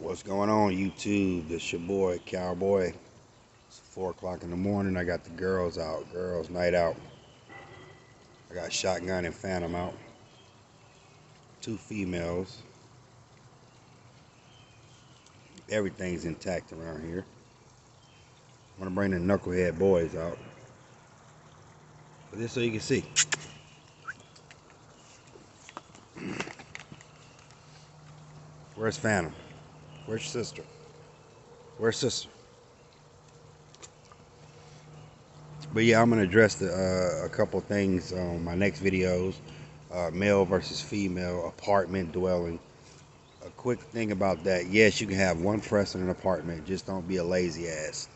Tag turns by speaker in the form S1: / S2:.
S1: What's going on, YouTube? This your boy Cowboy. It's 4 o'clock in the morning. I got the girls out. Girls night out. I got Shotgun and Phantom out. 2 females. Everything's intact around here. I'm gonna bring the knucklehead boys out. But just so you can see. Where's Phantom? Where's your sister? Where's sister? But yeah, I'm gonna address a couple things on my next videos. Male versus female apartment dwelling. A quick thing about that: yes, you can have one person in an apartment. Just don't be a lazy ass.